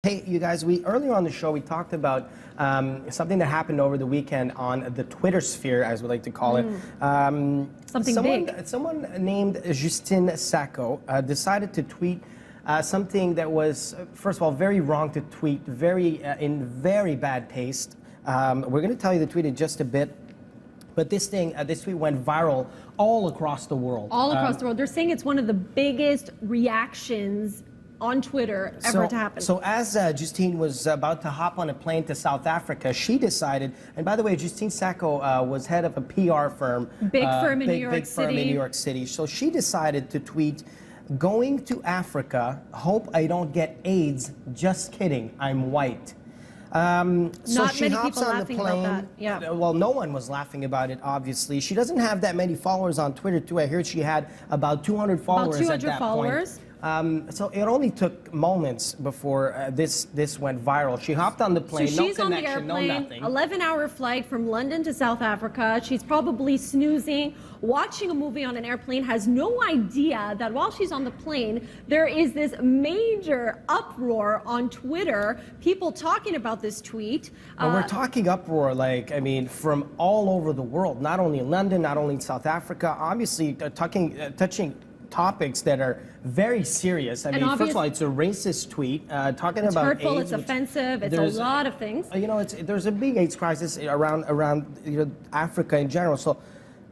Hey, you guys, earlier on the show, we talked about something that happened over the weekend on the Twitter sphere, as we like to call it. Something big. Someone named Justine Sacco decided to tweet something that was, first of all, very wrong to tweet, in very bad taste. We're going to tell you the tweet in just a bit. But this tweet went viral all across the world. All across the world. They're saying it's one of the biggest reactions on Twitter ever to happen. So as Justine was about to hop on a plane to South Africa, she decided, and by the way, Justine Sacco was head of a PR firm. Big firm in New York Big firm in New York City. So she decided to tweet, "Going to Africa, hope I don't get AIDS, just kidding, I'm white." So Not she many hops people on the laughing plane. about that. Yeah. Well, no one was laughing about it, obviously. She doesn't have that many followers on Twitter, too. I heard she had about 200 followers About 200 at that followers. point. So it only took moments before this went viral. She hopped on the plane, So no she's on the connection, no airplane, nothing. 11-hour flight from London to South Africa. She's probably snoozing, watching a movie on an airplane, has no idea that while she's on the plane, there is this major uproar on Twitter, people talking about this tweet. But we're talking uproar, like, I mean, from all over the world, not only in London, not only in South Africa, obviously touching topics that are very serious. I mean, first of all, it's a racist tweet talking about hurtful, AIDS. it's offensive, it's a lot of things. You know, there's a big AIDS crisis around Africa in general. So,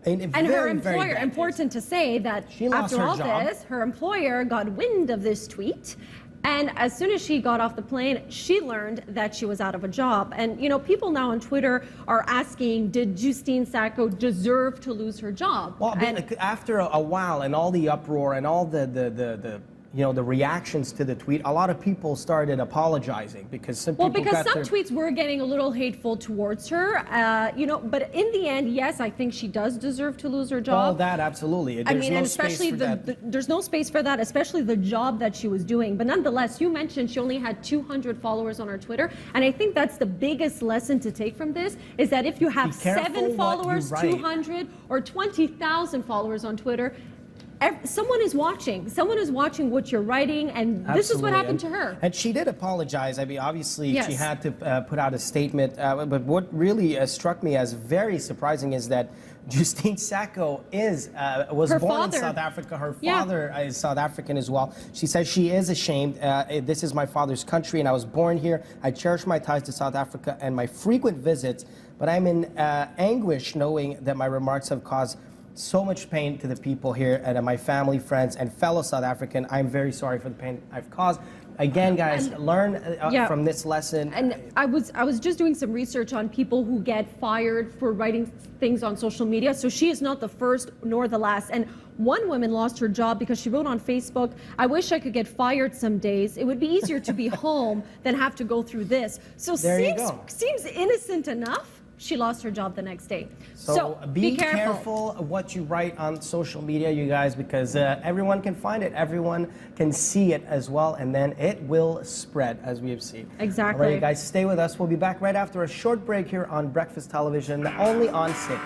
And her employer, important to say that after all this, her employer got wind of this tweet. And as soon as she got off the plane, she learned that she was out of a job. And, you know, people now on Twitter are asking, did Justine Sacco deserve to lose her job? Well, after a while and all the uproar and all the reactions to the tweet, a lot of people started apologizing because some tweets were getting a little hateful towards her, but in the end, yes, I think she does deserve to lose her job. All that, absolutely. There's no space for that, especially the job that she was doing. But nonetheless, you mentioned she only had 200 followers on her Twitter, and I think that's the biggest lesson to take from this, is that if you have 7 followers, 200, or 20,000 followers on Twitter, someone is watching. Someone is watching what you're writing, and this is what happened to her. And she did apologize. I mean, obviously, she had to put out a statement. But what really struck me as very surprising is that Justine Sacco was born in South Africa. Her father is South African as well. She says she is ashamed. This is my father's country, and I was born here. I cherish my ties to South Africa and my frequent visits, but I'm in anguish knowing that my remarks have caused so much pain to the people here and my family, friends, and fellow South African. I'm very sorry for the pain I've caused. Again, guys, learn from this lesson. And I was just doing some research on people who get fired for writing things on social media. So she is not the first nor the last. And one woman lost her job because she wrote on Facebook, "I wish I could get fired some days. It would be easier to be home than have to go through this." So seems innocent enough. She lost her job the next day. So be careful of what you write on social media, you guys, because everyone can find it. Everyone can see it as well, and then it will spread, as we have seen. Exactly. All right, you guys, stay with us. We'll be back right after a short break here on Breakfast Television, only on 6.